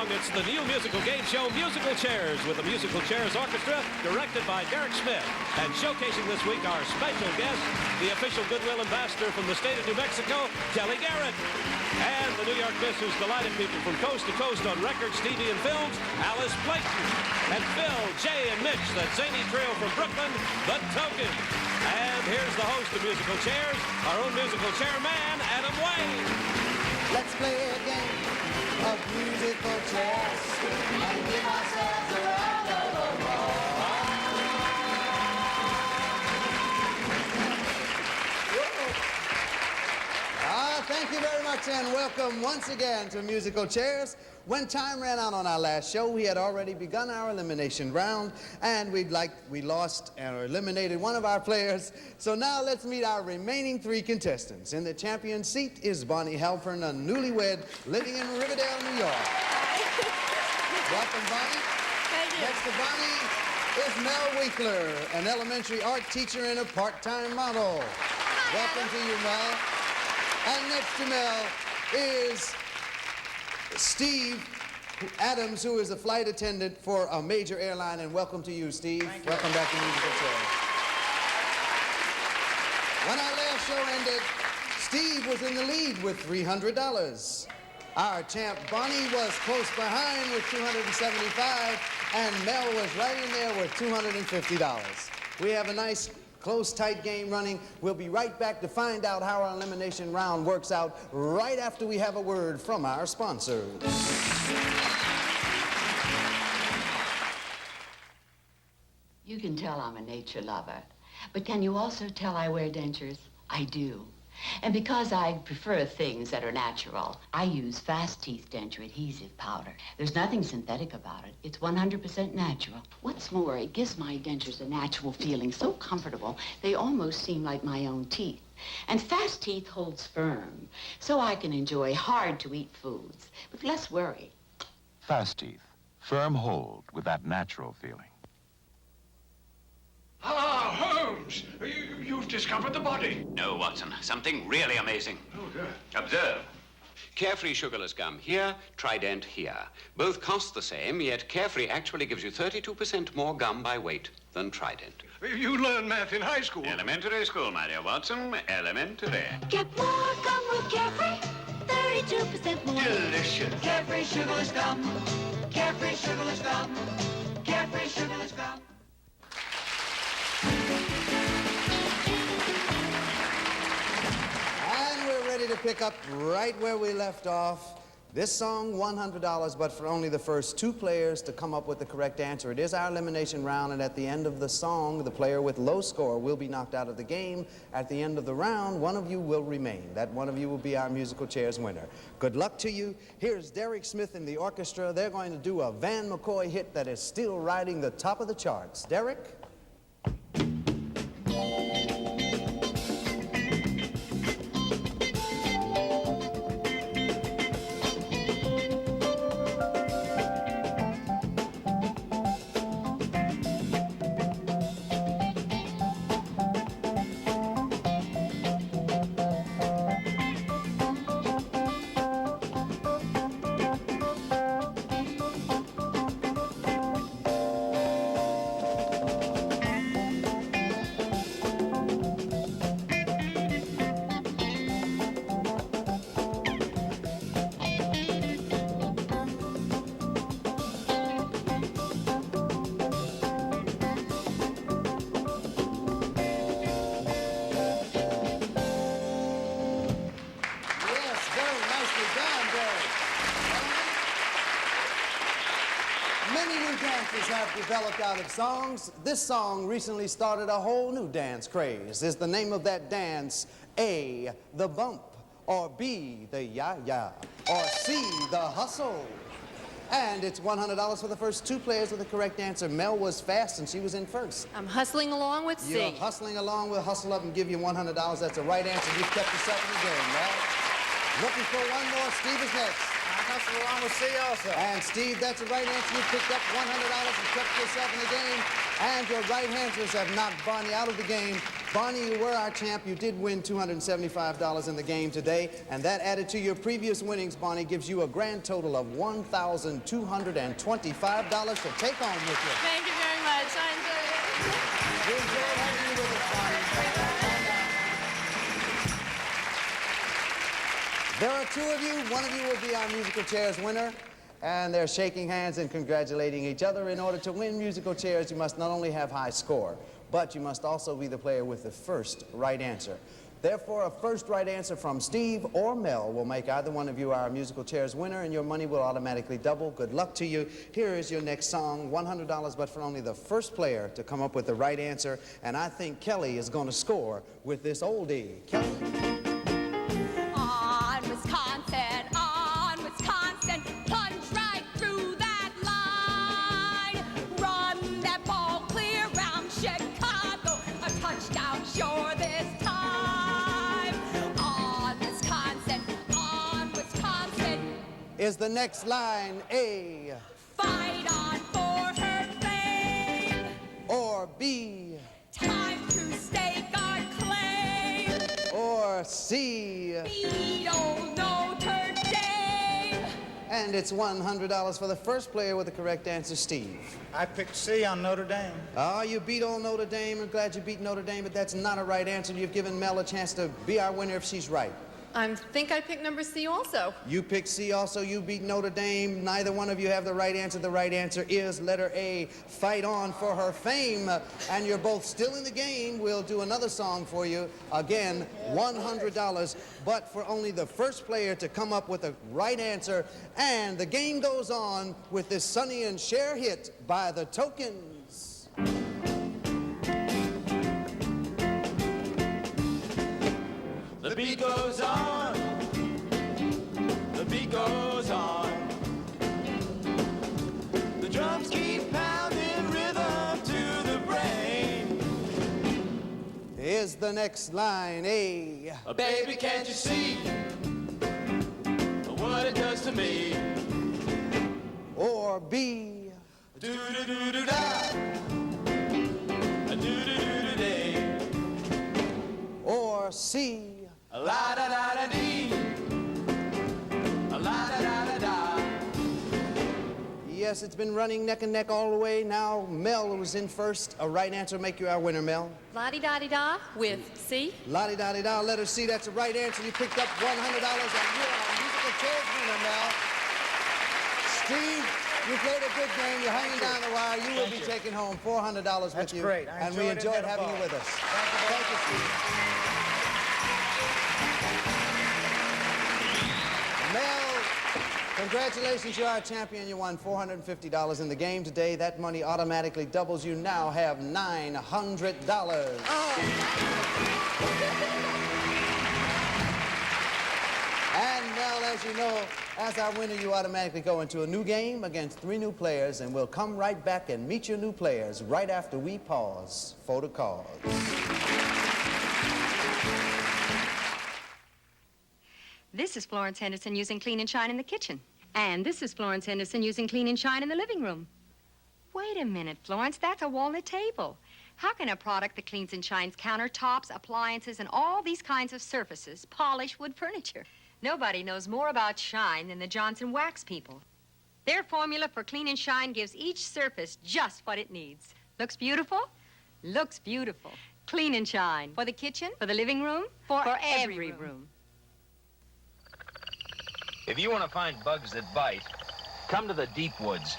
It's the new musical game show, Musical Chairs, with the Musical Chairs Orchestra, directed by Garrett Smith. And showcasing this week our special guest, the official Goodwill Ambassador from the state of New Mexico, Kelly Garrett. And the New York Miss who's delighted people from coast to coast on records, TV, and films, Alice Playten. And Phil, Jay, and Mitch, that zany trio from Brooklyn, the Token. And here's the host of Musical Chairs, our own musical chairman, Adam Wayne. Let's play a game of musical chairs and give ourselves a round of applause. Thank you very much and welcome once again to Musical Chairs. When time ran out on our last show, we had already begun our elimination round, and we lost or eliminated one of our players. So now let's meet our remaining three contestants. In the champion seat is Bonnie Halpern, a newlywed living in Riverdale, New York. Welcome, Bonnie. Thank you. Next to Bonnie is Mel Winkler, an elementary art teacher and a part-time model. Hi, Welcome to you, Mel. And next to Mel is Steve Adams, who is a flight attendant for a major airline. And welcome to you, Steve. Thank you. Welcome back to Musical Chairs. When our last show ended, Steve was in the lead with $300. Our champ Bonnie was close behind with $275, and Mel was right in there with $250. We have a nice close, tight game running. We'll be right back to find out how our elimination round works out right after we have a word from our sponsors. You can tell I'm a nature lover, but can you also tell I wear dentures? I do. And because I prefer things that are natural, I use Fasteeth denture adhesive powder. There's nothing synthetic about it. It's 100% natural. What's more, it gives my dentures a natural feeling, so comfortable, they almost seem like my own teeth. And Fasteeth holds firm, so I can enjoy hard-to-eat foods with less worry. Fasteeth, firm hold with that natural feeling. Ah, Holmes! You've discovered the body. No, Watson. Something really amazing. Oh, good. Observe. Carefree sugarless gum here, Trident here. Both cost the same, yet Carefree actually gives you 32% more gum by weight than Trident. You learned math in high school. Elementary school, my dear Watson. Elementary. Get more gum with Carefree, 32% more. Delicious. Carefree sugarless gum. Carefree sugarless gum. Carefree sugarless gum. And we're ready to pick up right where we left off. This song, $100, but for only the first two players to come up with the correct answer. It is our elimination round, and at the end of the song, the player with low score will be knocked out of the game. At the end of the round, one of you will remain. That one of you will be our Musical Chairs winner. Good luck to you. Here's Derek Smith and the orchestra. They're going to do a Van McCoy hit that is still riding the top of the charts. Derek? Have developed out of songs. This song recently started a whole new dance craze. Is the name of that dance A, the bump, or B, the ya-ya, or C, the hustle? And it's $100 for the first two players with the correct answer. Mel was fast and she was in first. I'm hustling along with C. You're hustling along. We'll hustle up and give you $100. That's the right answer. You've kept yourself in the game, Mel. Looking for one more. Steve is next. Hustle along with C also. And Steve, that's the right answer. You picked up $100 and kept yourself in the game. And your right-handers have knocked Bonnie out of the game Bonnie, you were our champ. You did win $275 in the game today, and that added to your previous winnings, Bonnie, gives you a grand total of $1,225 to take home with you. Thank you very much. I enjoyed it. We enjoyed having you with us, Bonnie. There are two of you. One of you will be our musical chairs winner, and they're shaking hands and congratulating each other. In order to win musical chairs, you must not only have high score, but you must also be the player with the first right answer. Therefore, a first right answer from Steve or Mel will make either one of you our musical chairs winner, and your money will automatically double. Good luck to you. Here is your next song, $100, but for only the first player to come up with the right answer. And I think Kelly is going to score with this oldie. Kelly? On Wisconsin, plunge right through that line. Run that ball clear round Chicago. A touchdown sure this time. On Wisconsin. Is the next line A? Fight on for her fame. Or B? Time to stake our claim. Or C? Beat old Notre Dame. And it's $100 for the first player with the correct answer, Steve. I picked C on Notre Dame. Oh, you beat old Notre Dame. I'm glad you beat Notre Dame, but that's not a right answer. You've given Mel a chance to be our winner if she's right. I think I picked number C also. You picked C also. You beat Notre Dame. Neither one of you have the right answer. The right answer is letter A, Fight On for Her Fame. And you're both still in the game. We'll do another song for you. Again, $100, but for only the first player to come up with the right answer. And the game goes on with this Sonny and Cher hit by the Tokens. The beat goes on, the beat goes on. The drums keep pounding rhythm to the brain. Is the next line A? Baby, can't you see what it does to me? Or B? Do-do-do-do-da, do-do-do-do-day. Or C? La-da-da-da-dee, la-da-da-da-da. Yes, it's been running neck and neck all the way. Now, Mel was in first. A right answer make you our winner, Mel. La-di-da-di-da with C. La-di-da-di-da, letter C, that's the right answer. You picked up $100 and you're our musical chairs winner, Mel. Steve, you played a good game. You're hanging down the wire. You will be taking home $400 with That's you. great. I And we enjoyed it. enjoyed Had a having you ball. with us. Thank you, Steve. Mel, congratulations, you're our champion. You won $450 in the game today. That money automatically doubles. You now have $900. And Mel, as you know, as our winner, you automatically go into a new game against 3 new players, and we'll come right back and meet your new players right after we pause for the cause. This is Florence Henderson using Clean and Shine in the kitchen. And this is Florence Henderson using Clean and Shine in the living room. Wait a minute, Florence, that's a walnut table. How can a product that cleans and shines countertops, appliances, and all these kinds of surfaces polish wood furniture? Nobody knows more about shine than the Johnson Wax people. Their formula for Clean and Shine gives each surface just what it needs. Looks beautiful? Looks beautiful. Clean and Shine. For the kitchen, for the living room, for every room. If you want to find bugs that bite, come to the deep woods.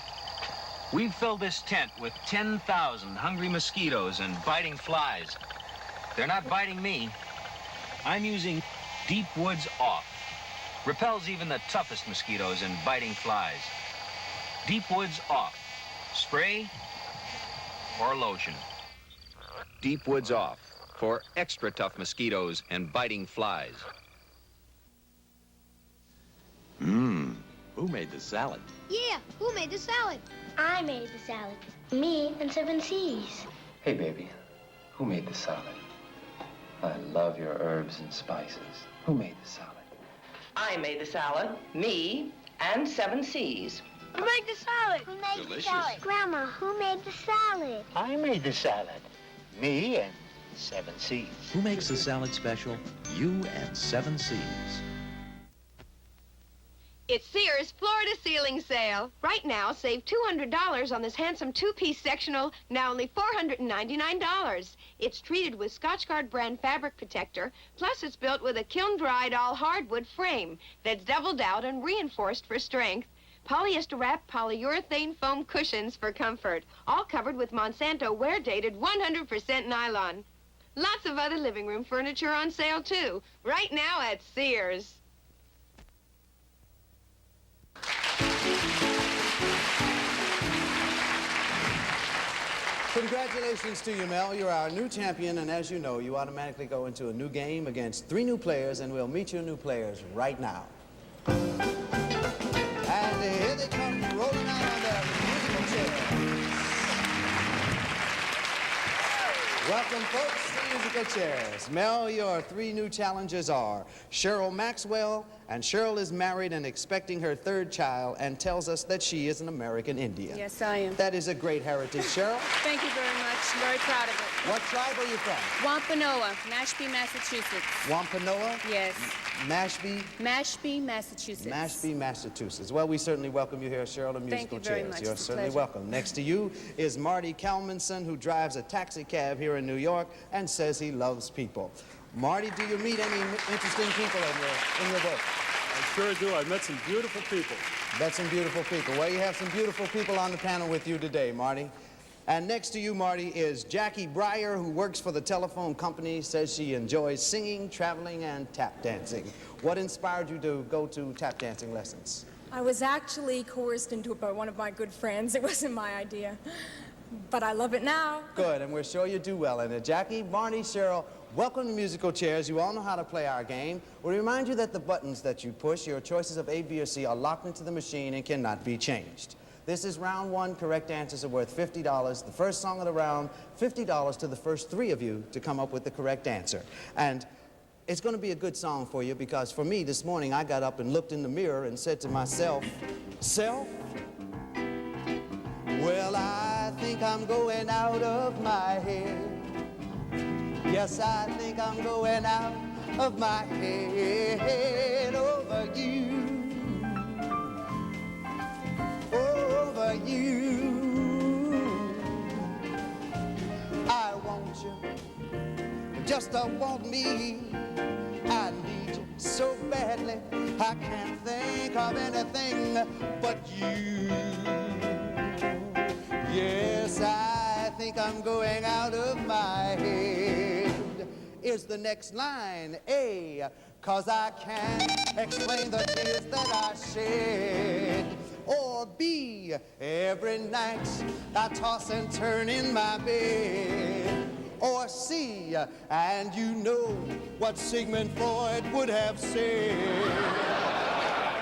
We've filled this tent with 10,000 hungry mosquitoes and biting flies. They're not biting me. I'm using Deep Woods Off. Repels even the toughest mosquitoes and biting flies. Deep Woods Off. Spray or lotion. Deep Woods Off for extra tough mosquitoes and biting flies. Who made the salad? Yeah, who made the salad? I made the salad. Me and 7 C's. Hey, baby, who made the salad? I love your herbs and spices. Who made the salad? I made the salad. Me and 7 C's. Who made the salad? Who made Delicious. the salad? Grandma, who made the salad? I made the salad. Me and 7 C's. Who makes the salad special? You and 7 C's. It's Sears Florida Ceiling Sale. Right now, save $200 on this handsome two-piece sectional, now only $499. It's treated with Scotchgard brand fabric protector, plus it's built with a kiln-dried all-hardwood frame that's doubled out and reinforced for strength. Polyester-wrapped polyurethane foam cushions for comfort, all covered with Monsanto wear-dated 100% nylon. Lots of other living room furniture on sale, too, right now at Sears. Congratulations to you, Mel. You're our new champion, and as you know, you automatically go into a new game against 3 new players, and we'll meet your new players right now. And here they come, rolling out on their musical chairs. Welcome, folks, to Musical Chairs. Mel, your 3 new challengers are Cheryl Maxwell, and Cheryl is married and expecting her 3rd child and tells us that she is an American Indian. Yes, I am. That is a great heritage, Cheryl. Thank you very much. I'm very proud of it. What tribe are you from? Wampanoag, Mashpee, Massachusetts. Wampanoag? Yes. Mashpee? Mashpee, Massachusetts. Mashpee, Massachusetts. Well, we certainly welcome you here, Cheryl, to Musical Thank you very Chairs. much. You're It's a certainly pleasure. welcome. Next to you is Marty Kalmanson, who drives a taxi cab here in New York and says he loves people. Marty, do you meet any interesting people in your book? I sure do. I've met some beautiful people. Met some beautiful people. Well, you have some beautiful people on the panel with you today, Marty. And next to you, Marty, is Jackie Breyer, who works for the telephone company, says she enjoys singing, traveling, and tap dancing. What inspired you to go to tap dancing lessons? I was actually coerced into it by one of my good friends. It wasn't my idea. But I love it now. Good, and we're sure you do well in it. Jackie, Marty, Cheryl, welcome to Musical Chairs. You all know how to play our game. We remind you that the buttons that you push, your choices of A, B, or C, are locked into the machine and cannot be changed. This is round 1. Correct answers are worth $50. The first song of the round, $50 to the first 3 of you to come up with the correct answer. And it's going to be a good song for you because for me this morning, I got up and looked in the mirror and said to myself, Self, well, I think I'm going out of my head. Yes, I think I'm going out of my head over you. Over you. I want you, just want me. I need you so badly, I can't think of anything but you. Yes, I think I'm going out of my head. Is the next line A, 'cause I can't explain the tears that I shed. Or B, every night I toss and turn in my bed. Or C, and you know what Sigmund Freud would have said.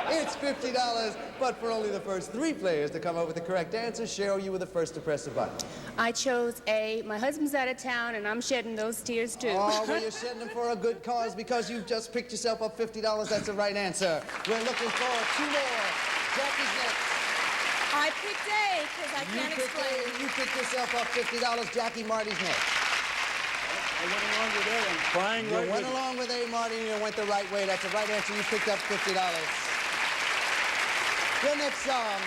It's $50, but for only the first 3 players to come up with the correct answer. Cheryl, you were the first to press the button. I chose A. My husband's out of town, and I'm shedding those tears, too. Oh, well, you're shedding them for a good cause because you've just picked yourself up $50. That's the right answer. We're looking for 2 more. Jackie's next. I picked A because I can't explain. You picked yourself up $50. Jackie, Marty's next. I went along with A. I'm crying right You with went along with A, Marty, and you went the right way. That's the right answer. You picked up $50. Your next song,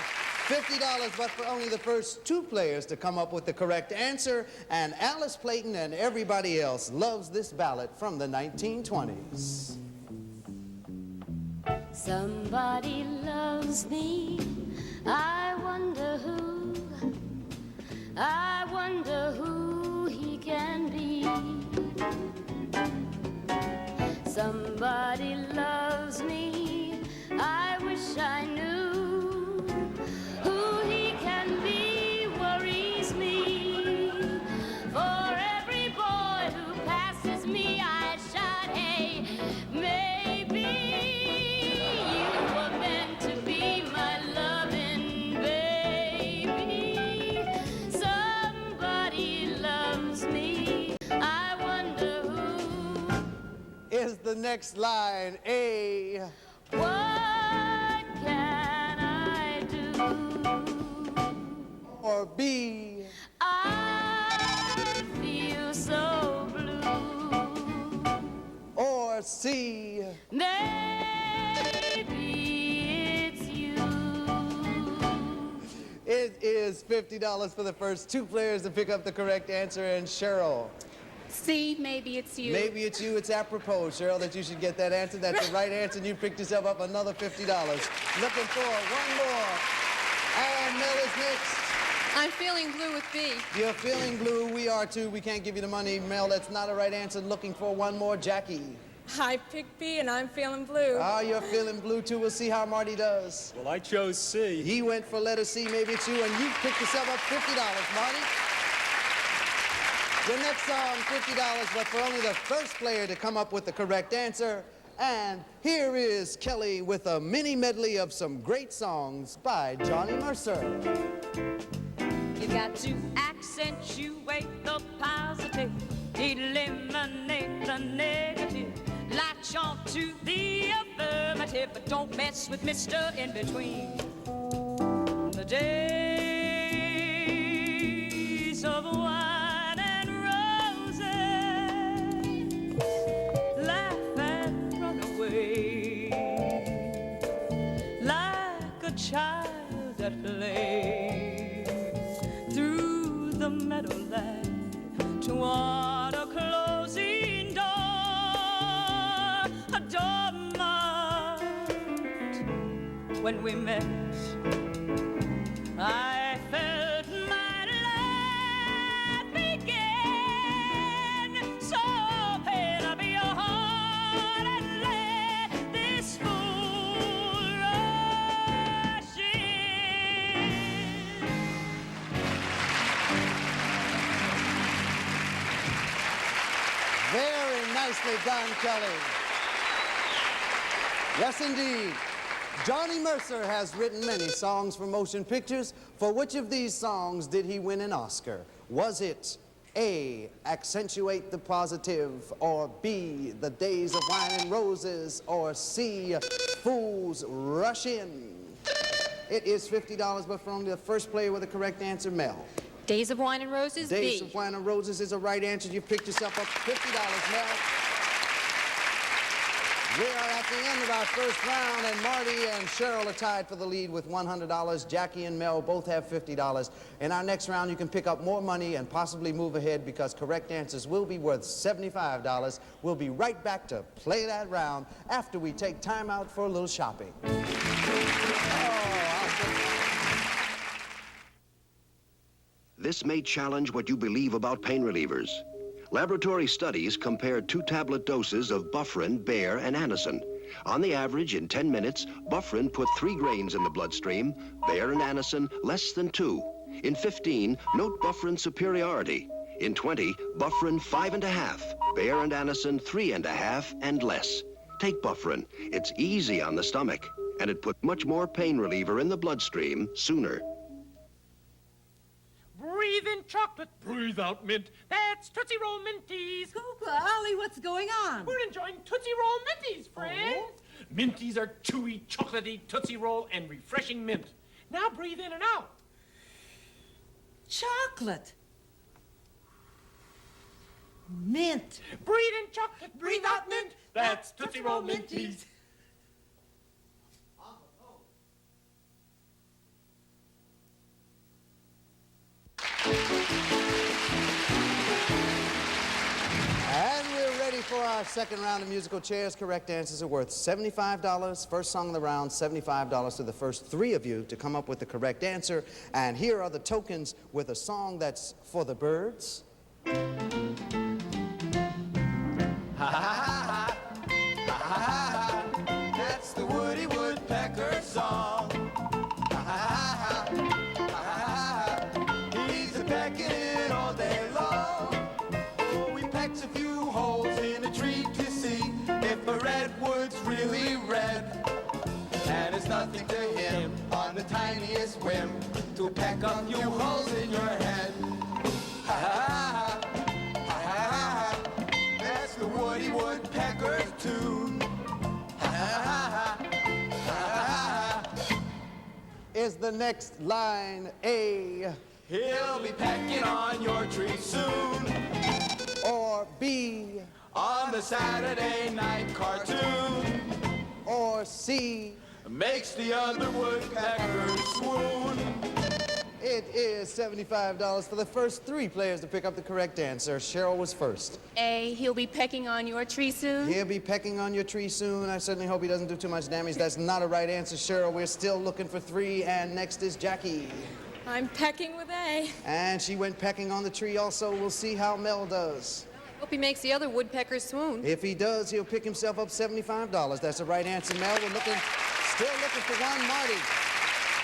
$50, but for only the first 2 players to come up with the correct answer. And Alice Playten and everybody else loves this ballad from the 1920s. Somebody loves me, I wonder who, I wonder who he can be. Somebody loves me, I wish I knew who he can be, worries me. For every boy who passes me, I shout, hey, maybe you were meant to be my loving baby. Somebody loves me, I wonder who. Is the next line A? What can I do? Or B? I feel so blue. or C? Maybe it's you. It is $50 for the first two players to pick up the correct answer. And Cheryl? C, maybe it's you. Maybe it's you. It's apropos, Cheryl, that you should get that answer. That's the right answer, and you picked yourself up another $50. Looking for one more. And Mel is next. I'm feeling blue with B. You're feeling blue. We are too. We can't give you the money. Mel, that's not a right answer. Looking for one more. Jackie? I picked B and I'm feeling blue. Oh, you're feeling blue too. We'll see how Marty does. Well, I chose C. He went for letter C. Maybe it's you, and you picked yourself up $50, Marty. The next song, $50, but for only the first player to come up with the correct answer. And here is Kelly with a mini medley of some great songs by Johnny Mercer. You got to accentuate the positive, eliminate the negative, latch on to the affirmative, but don't mess with Mr. In Between. The days of wine and roses, laugh and run away like a child at play through the meadowland toward a closing door, a door marked when we met. I felt my life begin, so open up your heart and let this fool rush in. Very nicely done, Kelly. Yes, indeed. Johnny Mercer has written many songs for motion pictures. For which of these songs did he win an Oscar? Was it A, Accentuate the Positive, or B, The Days of Wine and Roses, or C, Fools Rush In? It is $50, but for only the first player with the correct answer, Mel. Days of Wine and Roses, Days B. of Wine and Roses is a right answer. You picked yourself up $50, Mel. We are at the end of our first round, and Marty and Cheryl are tied for the lead with $100. Jackie and Mel both have $50. In our next round, you can pick up more money and possibly move ahead because correct answers will be worth $75. We'll be right back to play that round after we take time out for a little shopping. This may challenge what you believe about pain relievers. Laboratory studies compared 2-tablet doses of Bufferin, Bayer, and Anacin. On the average, in 10 minutes, Bufferin put 3 grains in the bloodstream, Bayer and Anacin less than 2. In 15, note Bufferin's superiority. In 20, Bufferin 5.5, Bayer and Anacin 3.5 and less. Take Bufferin. It's easy on the stomach, and it puts much more pain reliever in the bloodstream sooner. Breathe in chocolate, breathe out mint. That's Tootsie Roll Minties. Ollie, what's going on? We're enjoying Tootsie Roll Minties, friends. Oh? Minties are chewy, chocolatey Tootsie Roll and refreshing mint. Now breathe in and out. Chocolate. Mint. Breathe in chocolate, breathe out mint. That's Tootsie Roll Minties. And we're ready for our second round of musical chairs. Correct answers are worth $75. First song of the round, $75 to the first 3 of you to come up with the correct answer. And here are the tokens with a song that's for the birds. Ha ha ha ha, ha ha ha, that's the Woody Woodpecker song. Ha ha ha ha, ha ha ha, he's a pecking it all day long. Oh, he pecks a few holes in a tree to see if a redwood's really red. And it's nothing to him on the tiniest whim to peck a few holes in your head. Ha ha ha. The Woody Woodpecker's tune. Is the next line A? He'll be pecking on your tree soon. Or B? on the Saturday night cartoon. Or C, makes the other woodpecker swoon. it is $75 for the first 3 players to pick up the correct answer. Cheryl was first. A, he'll be pecking on your tree soon. He'll be pecking on your tree soon. I certainly hope he doesn't do too much damage. That's not a right answer, Cheryl. We're still looking for 3, and next is Jackie. I'm pecking with A. And she went pecking on the tree also. We'll see how Mel does. Hope he makes the other woodpeckers swoon. If he does, he'll pick himself up $75. That's the right answer, Mel. We're still looking for one, Marty.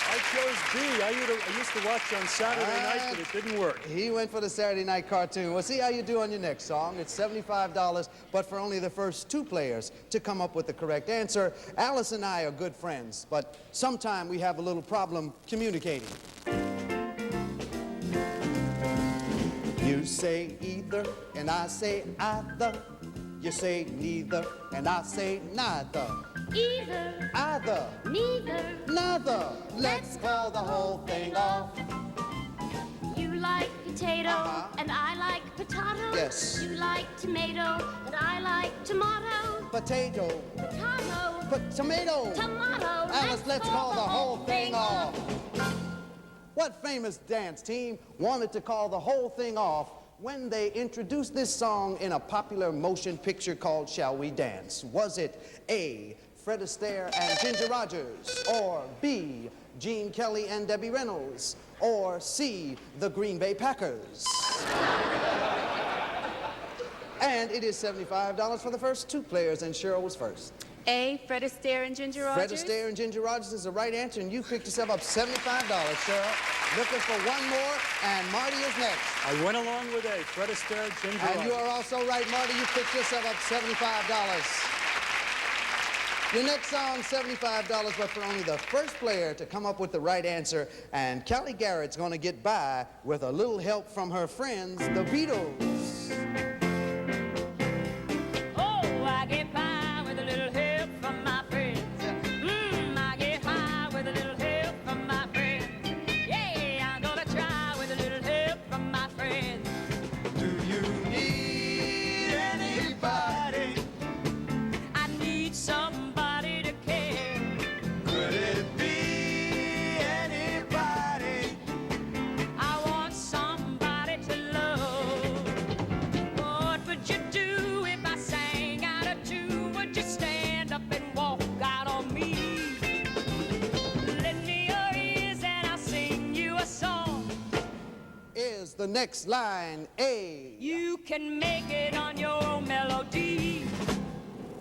I chose B. I used to watch on Saturday night, but it didn't work. He went for the Saturday night cartoon. We'll see how you do on your next song. It's $75, but for only the first 2 players to come up with the correct answer. Alice and I are good friends, but sometime we have a little problem communicating. You say either, and I say either. You say neither, and I say neither. Either. Either. Neither. Neither. Let's call the whole thing off. You like potato, and I like potato. Yes. You like tomato, and I like tomato. Potato. Potato. Tomato. Tomato. Alice, let's call the whole thing off. What famous dance team wanted to call the whole thing off when they introduced this song in a popular motion picture called Shall We Dance? Was it A, Fred Astaire and Ginger Rogers, or B, Gene Kelly and Debbie Reynolds, or C, the Green Bay Packers? And it is $75 for the first 2 players, and Cheryl was first. A, Fred Astaire and Ginger Fred Rogers. Astaire and Ginger Rogers is the right answer, and you picked yourself up $75, Cheryl. Looking for one more, and Marty is next. I went along with A. Fred Astaire, Ginger And Rogers. you are also right, Marty. You picked yourself up $75. Your next song, $75, but for only the first player to come up with the right answer. And Callie Garrett's going to get by with a little help from her friends, the Beatles. Oh, I get by with a little help from my friends. I get high with a little help from my friends. Yeah, I'm gonna try with a little help from my friends. Do you need anybody? I need somebody to care. Could it be anybody? I want somebody to love. What would you do if I sang out of tune? Would you stand up and walk out on me? Lend me your ears and I'll sing you a song. Is the next line A? You can make it on your own melody.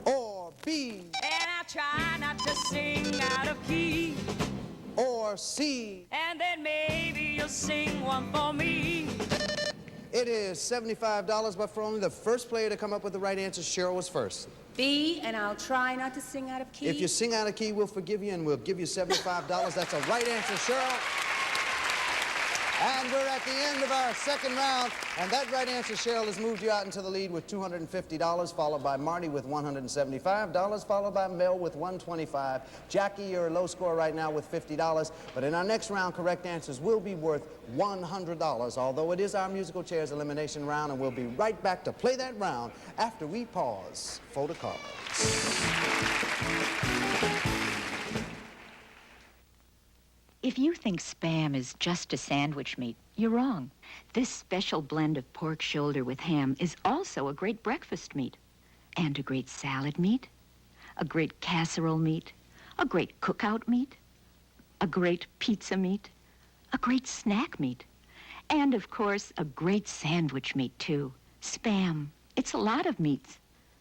Or B? And I'll try not to sing out of key. Or C? And then maybe you'll sing one for me. It is $75, but for only the first player to come up with the right answer, Cheryl was first. B, and I'll try not to sing out of key. If you sing out of key, we'll forgive you, and we'll give you $75. That's a right answer, Cheryl. And we're at the end of our second round, and that right answer, Cheryl, has moved you out into the lead with $250, followed by Marty with $175, followed by Mel with $125. Jackie, you're a low score right now with $50, but in our next round, correct answers will be worth $100, although it is our musical chairs elimination round, and we'll be right back to play that round after we pause for the cards. If you think Spam is just a sandwich meat, you're wrong. This special blend of pork shoulder with ham is also a great breakfast meat, and a great salad meat, a great casserole meat, a great cookout meat, a great pizza meat, a great snack meat, and, of course, a great sandwich meat, too. Spam. It's a lot of meats,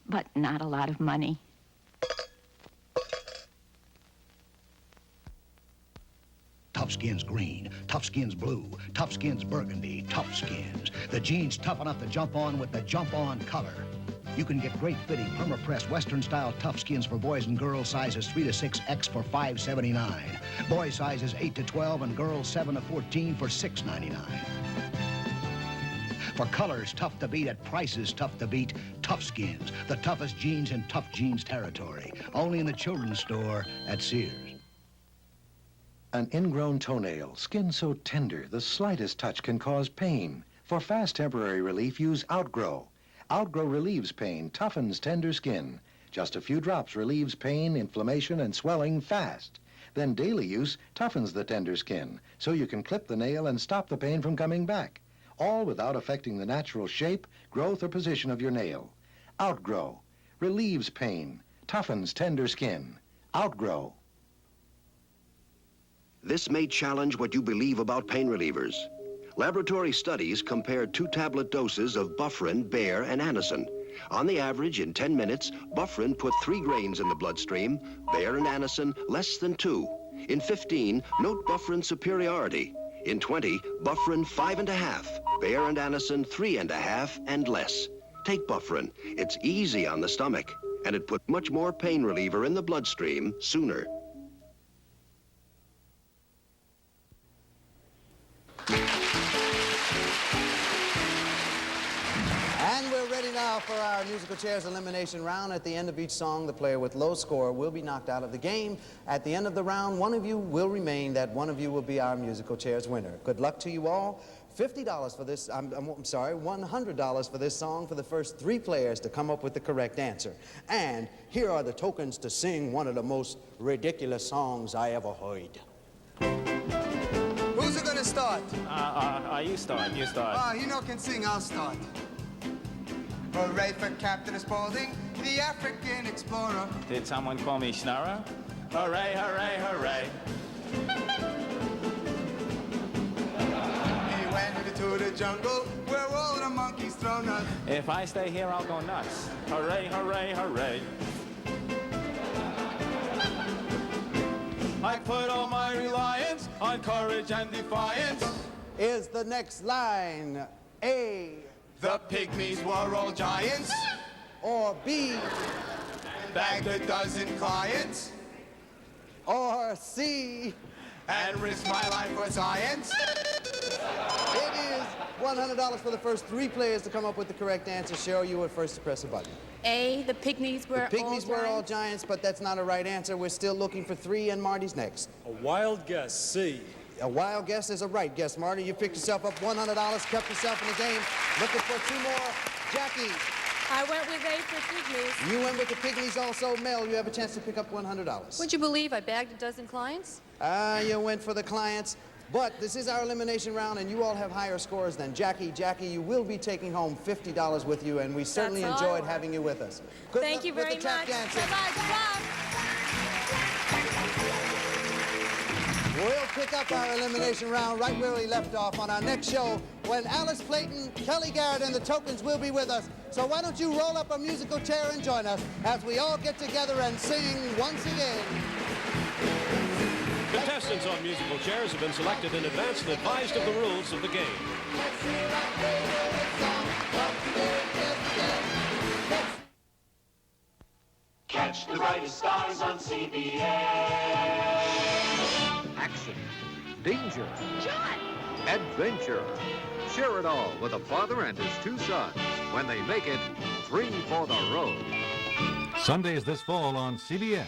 but not a lot of money. Toughskins green, Toughskins blue, Toughskins burgundy, Toughskins. The jeans tough enough to jump on with the jump-on color. You can get great fitting, perma-pressed, Western-style Toughskins for boys and girls sizes 3 to 6X for $5.79. Boy sizes 8 to 12 and girls 7 to 14 for $6.99. For colors tough to beat at prices tough to beat, Toughskins, the toughest jeans in tough jeans territory. Only in the children's store at Sears. An ingrown toenail, skin so tender, the slightest touch can cause pain. For fast temporary relief, use Outgro. Outgro relieves pain, toughens tender skin. Just a few drops relieves pain, inflammation, and swelling fast. Then daily use toughens the tender skin, so you can clip the nail and stop the pain from coming back, all without affecting the natural shape, growth, or position of your nail. Outgro relieves pain, toughens tender skin. Outgro. This may challenge what you believe about pain relievers. Laboratory studies compared 2-tablet doses of Bufferin, Bear, and Anacin. On the average, in 10 minutes, Bufferin put 3 grains in the bloodstream, Bear and Anacin less than 2. In 15, note Bufferin's superiority. In 20, Bufferin 5.5, Bear and Anacin 3.5 and less. Take Bufferin. It's easy on the stomach, and it put much more pain reliever in the bloodstream sooner. And we're ready now for our musical chairs elimination round. At the end of each song, the player with low score will be knocked out of the game. At the end of the round, one of you will remain. That one of you will be our musical chairs winner. Good luck to you all. $50 for this, $100 for this song for the first 3 players to come up with the correct answer. And here are the tokens to sing one of the most ridiculous songs I ever heard. Who's gonna start? You start. He no can sing, I'll start. Hooray for Captain Spaulding, the African explorer. Did someone call me Schnorrer? Hooray, hooray, hooray. He went into the jungle where all the monkeys throw nuts. If I stay here, I'll go nuts. Hooray, hooray, hooray. I put all my reliance on courage and defiance. Is the next line A, the pygmies were all giants? Or B, bagged a dozen clients? Or C, and risk my life for science? It is $100 for the first 3 players to come up with the correct answer. Cheryl, you were first to press a button. A, the pygmies were all giants. The pygmies were all giants, but that's not a right answer. We're still looking for 3, and Marty's next. A wild guess, C. A wild guess is a right guess, Marty. You picked yourself up $100, kept yourself in the game. Looking for 2 more. Jackie. I went with A for pygmies. You went with the pygmies also. Mel, you have a chance to pick up $100. Would you believe I bagged a dozen clients? You went for the clients. But this is our elimination round, and you all have higher scores than Jackie. Jackie, you will be taking home $50 with you, and we certainly enjoyed having you with us. Good Thank luck you with very the tap much. dancing. Bye-bye. Good luck. We'll pick up our elimination round right where we left off on our next show when Alice Playten, Kelly Garrett, and the Tokens will be with us. So why don't you roll up a musical chair and join us as we all get together and sing once again. Contestants on musical chairs have been selected in advance and advised of the rules of the game. Catch the brightest stars on CBS. Action, danger, John! adventure. Share it all with a father and his 2 sons when they make it 3 for the road. Sundays this fall on CBS.